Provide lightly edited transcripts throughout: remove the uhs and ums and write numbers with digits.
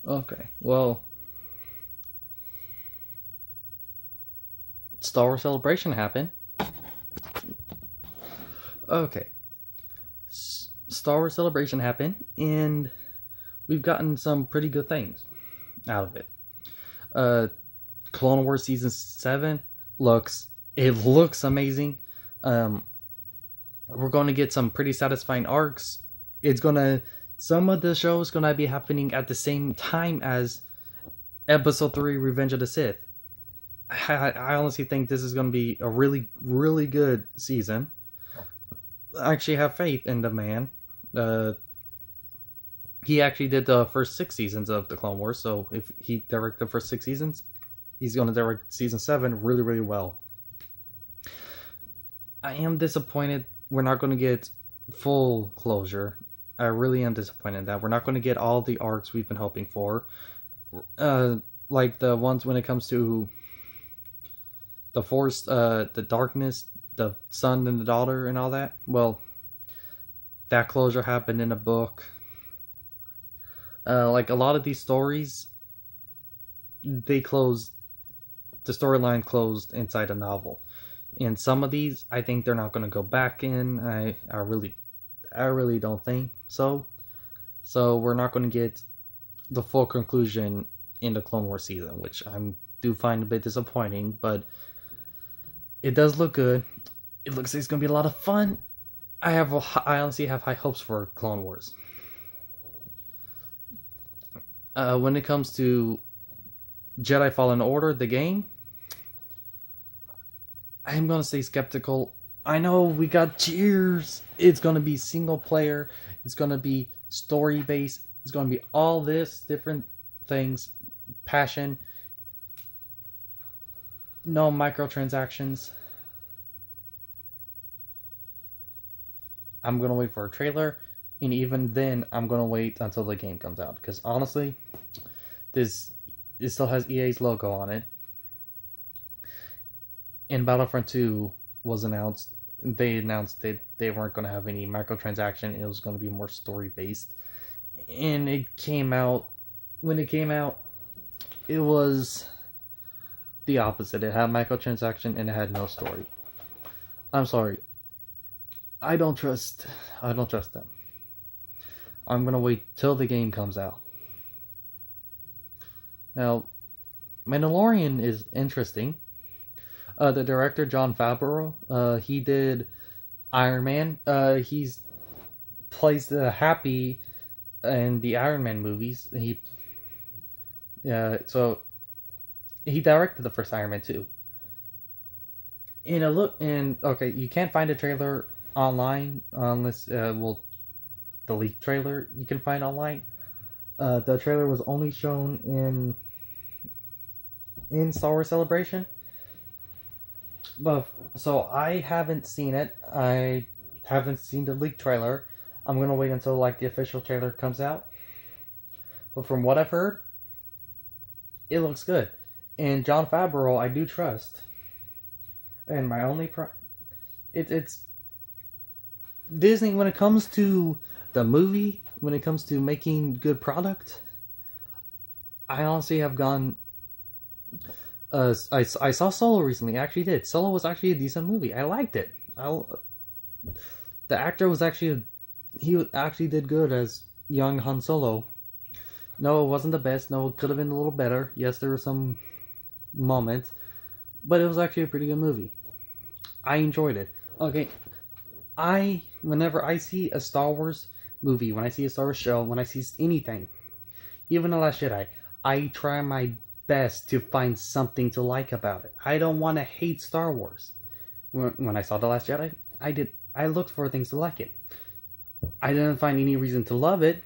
Okay. Well, Star Wars Celebration happened. Okay. Star Wars Celebration happened, and we've gotten some pretty good things out of it. Uh, Clone Wars Season 7 looks amazing. Um, we're going to get some pretty satisfying arcs. It's going to Some of the show is going to be happening at the same time as Episode 3 Revenge of the Sith. I honestly think this is going to be a really, really good season. I actually have faith in the man. Uh, he actually did the first 6 seasons of the Clone Wars, so if he directed the first 6 seasons, he's going to direct season 7 really, really well. I am disappointed we're not going to get full closure. I really am disappointed that we're not going to get all the arcs we've been hoping for. Like the ones when it comes to the Force, the darkness, the son and the daughter, and all that. Well, that closure happened in a book. Like a lot of these stories, they closed. The storyline closed inside a novel, and some of these, I think they're not going to go back in. I really don't think so. So we're not going to get the full conclusion in the Clone Wars season, which I do find a bit disappointing. But it does look good. It looks like it's going to be a lot of fun. I honestly have high hopes for Clone Wars. When it comes to Jedi Fallen Order, the game, I'm gonna stay skeptical. I know we got cheers. It's gonna be single player. It's gonna be story based. It's gonna be all this different things, passion. No microtransactions. I'm gonna wait for a trailer, and even then, I'm gonna wait until the game comes out because honestly, this it still has EA's logo on it. And Battlefront 2 was announced. They announced that they weren't going to have any microtransaction. It was going to be more story based. And it came out. When it came out, it was the opposite. It had microtransaction and it had no story. I'm sorry. I don't trust. I don't trust them. I'm gonna wait till the game comes out. Now, Mandalorian is interesting. The director Jon Favreau, he did Iron Man. He's plays the Happy in the Iron Man movies. So he directed the first Iron Man too. In a look, and okay, you can't find a trailer online unless the leaked trailer you can find online. The trailer was only shown in Star Wars Celebration. But so I haven't seen it. I haven't seen the leaked trailer. I'm gonna wait until like the official trailer comes out. But from what I've heard, it looks good. And Jon Favreau, I do trust. And my only it's Disney when it comes to the movie, when it comes to making good product. I honestly have gone. I saw Solo recently. I actually did. Solo was actually a decent movie. I liked it. The actor was actually he actually did good as young Han Solo. No, it wasn't the best. No, it could have been a little better. Yes, there were some moments, but it was actually a pretty good movie. I enjoyed it. Okay, whenever I see a Star Wars movie, when I see a Star Wars show, when I see anything, even The Last Jedi, I try my best to find something to like about it. I don't want to hate Star Wars. When I saw The Last Jedi, I looked for things to like it. I didn't find any reason to love it,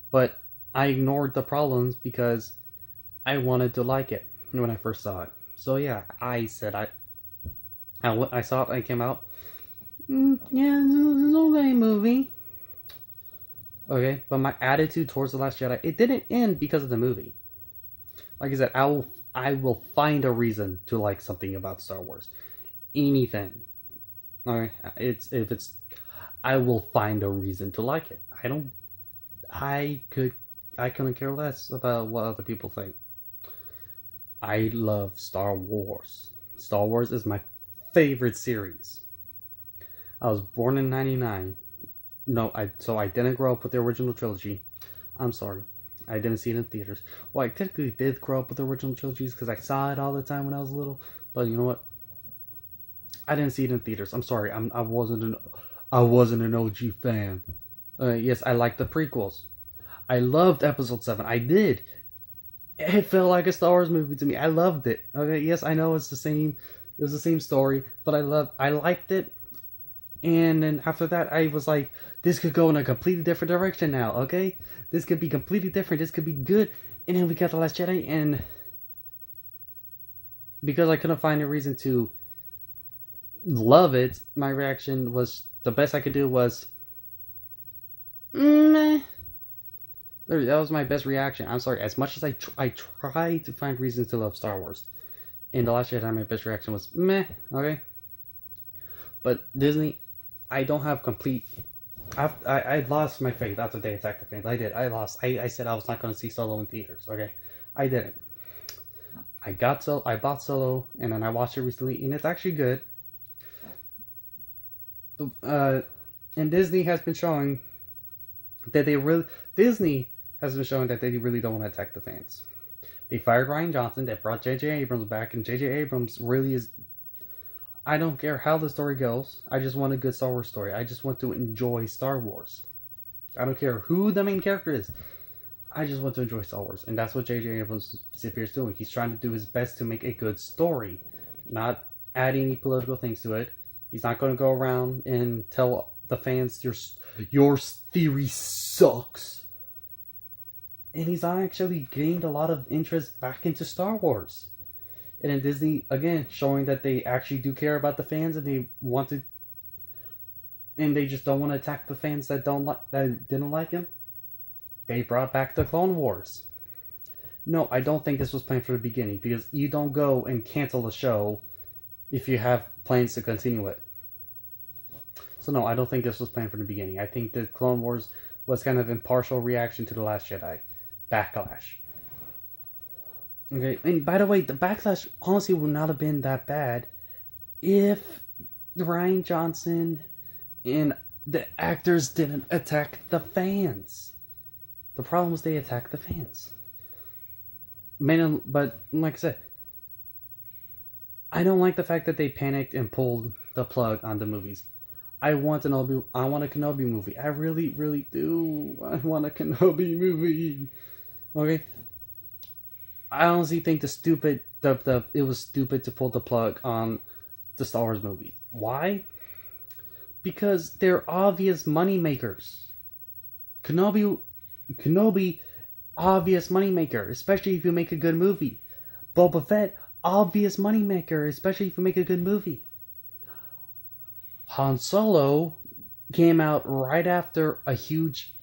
but I ignored the problems because I wanted to like it when I first saw it. So yeah, I said I saw it. I came out. Yeah, it's an okay movie. Okay, but my attitude towards The Last Jedi, it didn't end because of the movie. Like I said, I will find a reason to like something about Star Wars. Anything. Alright. I will find a reason to like it. I could I couldn't care less about what other people think. I love Star Wars. Star Wars is my favorite series. I was born in '99. No, I didn't grow up with the original trilogy. I'm sorry. I didn't see it in theaters. Well, I technically did grow up with the original trilogies because I saw it all the time when I was little. But you know what? I didn't see it in theaters. I'm sorry. I wasn't an OG fan. Yes, I liked the prequels. I loved Episode 7. I did. It felt like a Star Wars movie to me. I loved it. Okay, yes, I know it's the same. It was the same story, but I liked it. And then after that, I was like, this could go in a completely different direction now. Okay, this could be completely different. This could be good. And then we got the Last Jedi, and because I couldn't find a reason to love it, my reaction was the best I could do was, meh. That was my best reaction. I'm sorry. As much as I try to find reasons to love Star Wars, in the Last Jedi, my best reaction was meh. Okay, but Disney, I don't have complete. I lost my faith after they attacked the fans. I did. I lost. I said I was not going to see Solo in theaters. Okay, I didn't. I bought Solo, and then I watched it recently, and it's actually good. Uh, and Disney has been showing that they really Disney has been showing that they really don't want to attack the fans. They fired Rian Johnson. They brought J.J. Abrams back, and J.J. Abrams really is. I don't care how the story goes. I just want a good Star Wars story. I just want to enjoy Star Wars. I don't care who the main character is. I just want to enjoy Star Wars, and that's what J.J. Abrams appears doing. He's trying to do his best to make a good story, not add any political things to it. He's not going to go around and tell the fans your theory sucks. And he's actually gained a lot of interest back into Star Wars. And then Disney again showing that they actually do care about the fans and they want to, and they just don't want to attack the fans that didn't like him. They brought back the Clone Wars. No, I don't think this was planned from the beginning because you don't go and cancel a show if you have plans to continue it. So no, I don't think this was planned from the beginning. I think the Clone Wars was kind of impartial reaction to the Last Jedi backlash. Okay, and by the way, the backlash honestly would not have been that bad if Rian Johnson and the actors didn't attack the fans. The problem was they attacked the fans. But like I said, I don't like the fact that they panicked and pulled the plug on the movies. I want a Kenobi movie. I really, really do. I want a Kenobi movie. Okay, I honestly think it was stupid to pull the plug on the Star Wars movie. Why? Because they're obvious money makers. Kenobi, obvious moneymaker, especially if you make a good movie. Boba Fett, obvious moneymaker, especially if you make a good movie. Han Solo came out right after a huge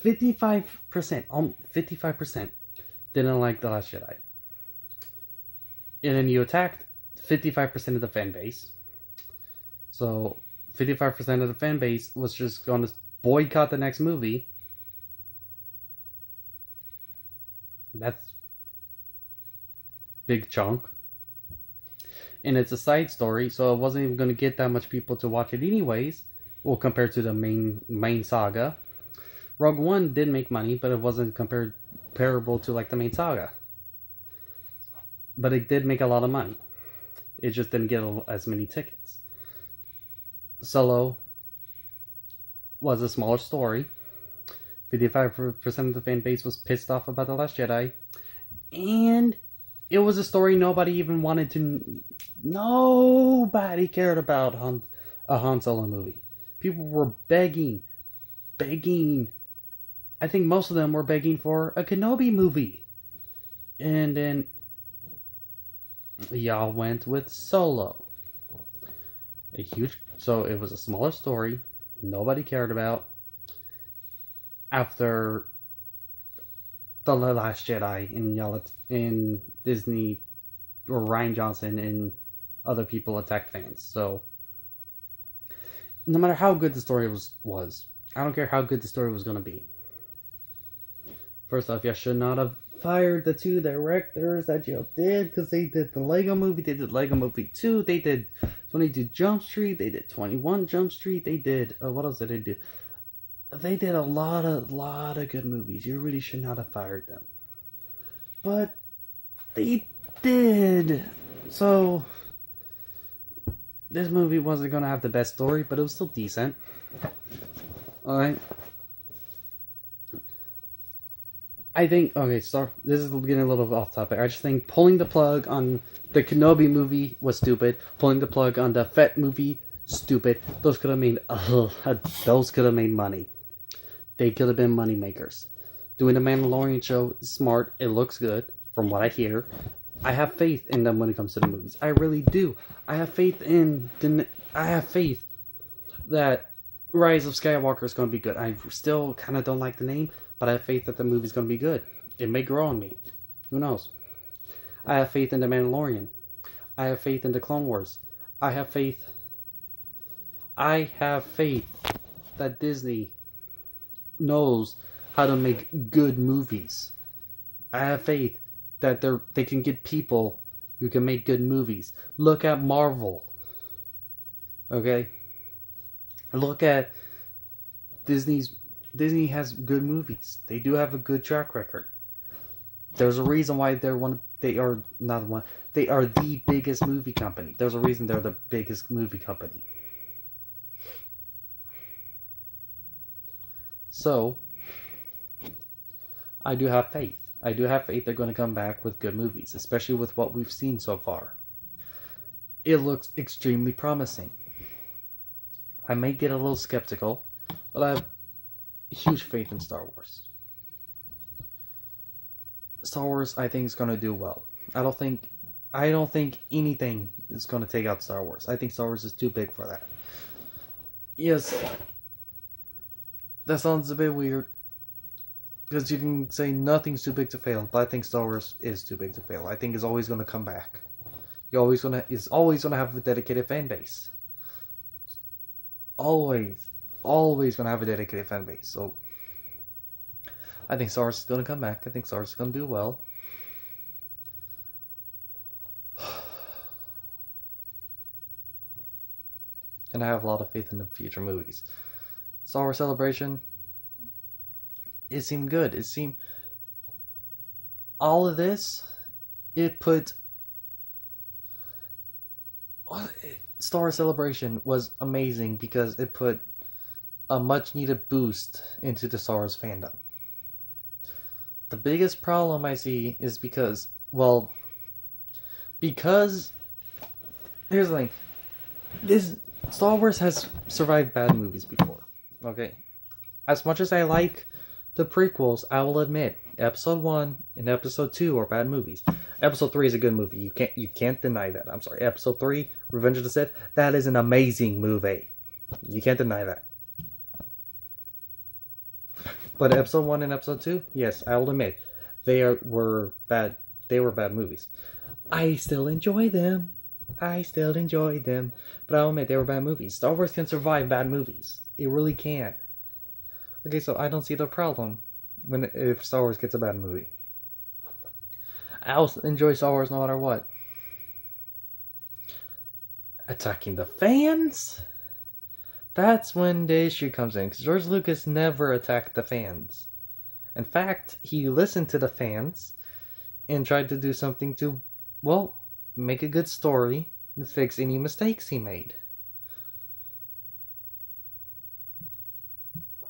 55%, 55% didn't like The Last Jedi. And then you attacked 55% of the fan base. So 55% of the fan base was just going to boycott the next movie. That's big chunk. And it's a side story, so it wasn't even going to get that much people to watch it anyways. Well, compared to the main saga. Rogue One did make money, but it wasn't comparable to like the main saga. But it did make a lot of money. It just didn't get as many tickets. Solo was a smaller story. 55% of the fan base was pissed off about The Last Jedi. And it was a story nobody even wanted to. Nobody cared about a Han Solo movie. People were begging. I think most of them were begging for a Kenobi movie. And then y'all went with Solo. So it was a smaller story. Nobody cared about. After the Last Jedi in Disney or Rian Johnson and other people attacked fans. So no matter how good the story was, I don't care how good the story was going to be. First off, you should not have fired the two directors that you did, because they did the Lego movie, they did Lego Movie 2, they did 22 Jump Street, they did 21 Jump Street, they did, what else did they do? They did a lot of good movies. You really should not have fired them. But they did. So, this movie wasn't going to have the best story, but it was still decent. Alright. I think, okay, so this is getting a little off topic. I just think pulling the plug on the Kenobi movie was stupid. Pulling the plug on the Fett movie, stupid. Those could have made money. They could have been money makers. Doing the Mandalorian show is smart. It looks good, from what I hear. I have faith in them when it comes to the movies. I really do. I have faith that Rise of Skywalker is going to be good. I still kind of don't like the name, but I have faith that the movie's going to be good. It may grow on me. Who knows? I have faith in The Mandalorian. I have faith in The Clone Wars. I have faith that Disney knows how to make good movies. I have faith that they can get people who can make good movies. Look at Marvel. Okay? Look at Disney has good movies. They do have a good track record. There's a reason why they are the biggest movie company. There's a reason they're the biggest movie company. So, I do have faith. I do have faith they're going to come back with good movies, especially with what we've seen so far. It looks extremely promising. I may get a little skeptical, but I have huge faith in Star Wars. Star Wars, I think, is going to do well. I don't think anything is going to take out Star Wars. I think Star Wars is too big for that. Yes, that sounds a bit weird, because you can say nothing's too big to fail, but I think Star Wars is too big to fail. I think it's always going to come back. It's always going to have a dedicated fan base. Always going to have a dedicated fan base. So, I think Star Wars is going to come back. I think Star Wars is going to do well. And I have a lot of faith in the future movies. Star Wars Celebration, it seemed good. It seemed... all of this, it put... Star Wars Celebration was amazing because it put a much needed boost into the Star Wars fandom. The biggest problem I see is because here's the thing. Star Wars has survived bad movies before. Okay? As much as I like the prequels, I will admit, Episode 1 and Episode 2 are bad movies. Episode 3 is a good movie. You can't deny that. I'm sorry. Episode 3, Revenge of the Sith, that is an amazing movie. You can't deny that. But Episode 1 and Episode 2, yes, I will admit, were bad. They were bad movies. I still enjoy them. But I'll admit they were bad movies. Star Wars can survive bad movies. It really can. Okay, so I don't see the problem if Star Wars gets a bad movie. I'll enjoy Star Wars no matter what. Attacking the fans? That's when the issue comes in, because George Lucas never attacked the fans. In fact, he listened to the fans and tried to do something to, make a good story and fix any mistakes he made.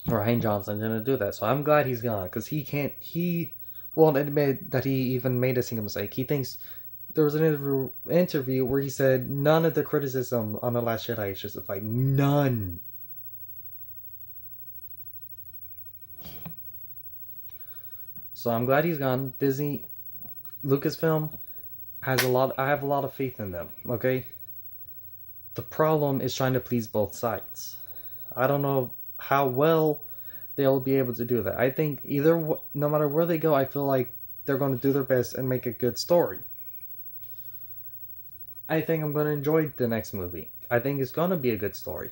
Rian Johnson didn't do that, so I'm glad he's gone, because he won't admit that he even made a single mistake. He thinks there was an interview where he said none of the criticism on The Last Jedi is justified. None. So I'm glad he's gone. Disney, Lucasfilm, I have a lot of faith in them, okay? The problem is trying to please both sides. I don't know how well they'll be able to do that. I think no matter where they go, I feel like they're going to do their best and make a good story. I think I'm going to enjoy the next movie. I think it's going to be a good story.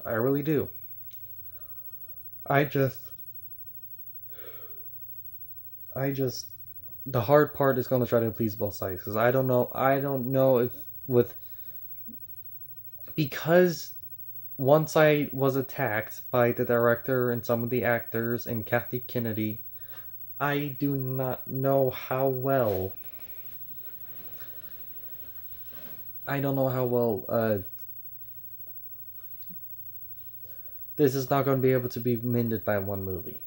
I really do. the hard part is going to try to please both sides, because I don't know if with, because one side was attacked by the director and some of the actors and Kathy Kennedy. I do not know how well. I don't know how well this is not going to be able to be mended by one movie.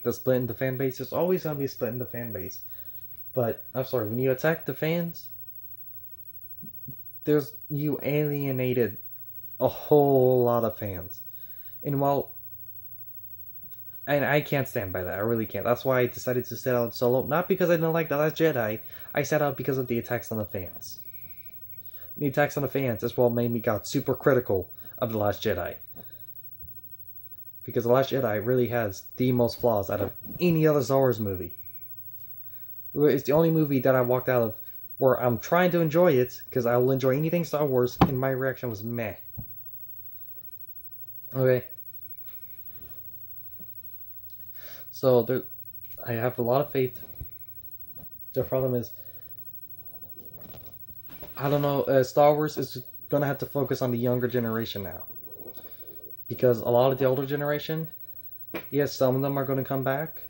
The split in the fan base is always going to be split in the fan base. But I'm sorry, when you attack the fans, you alienated a whole lot of fans. And I can't stand by that. I really can't. That's why I decided to set out solo. Not because I didn't like The Last Jedi. I set out because of the attacks on the fans. The attacks on the fans is what made me got super critical of The Last Jedi. Because The Last Jedi really has the most flaws out of any other Star Wars movie. It's the only movie that I walked out of where I'm trying to enjoy it, because I will enjoy anything Star Wars, and my reaction was meh. Okay. So I have a lot of faith. The problem is, I don't know, Star Wars is going to have to focus on the younger generation now. Because a lot of the older generation, yes, some of them are going to come back,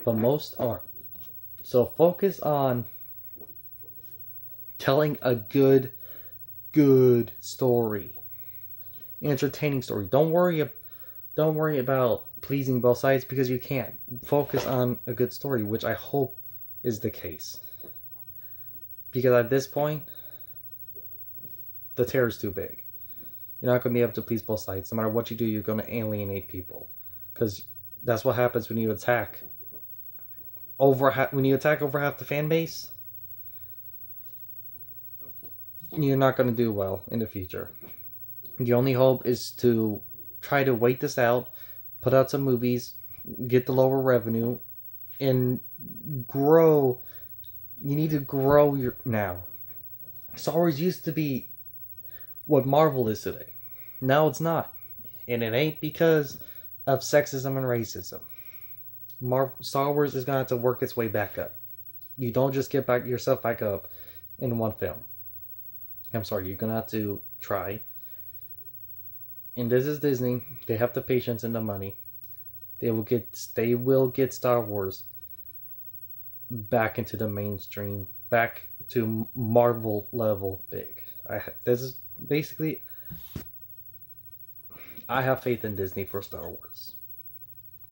but most aren't. So focus on telling a good story. Entertaining story. Don't worry about pleasing both sides, because you can't. Focus on a good story, which I hope is the case. Because at this point, the tear is too big. You're not going to be able to please both sides. No matter what you do, you're going to alienate people. Because that's what happens when you attack over half the fan base. You're not going to do well in the future. The only hope is to try to wait this out, put out some movies, get the lower revenue, and grow. You need to grow now. Star Wars used to be what Marvel is today. Now it's not. And it ain't because of sexism and racism. Star Wars is going to have to work its way back up. You don't just get yourself back up in one film. I'm sorry, you're going to have to try. And this is Disney. They have the patience and the money. They will get Star Wars back into the mainstream, back to Marvel level big. This is basically, I have faith in Disney for Star Wars.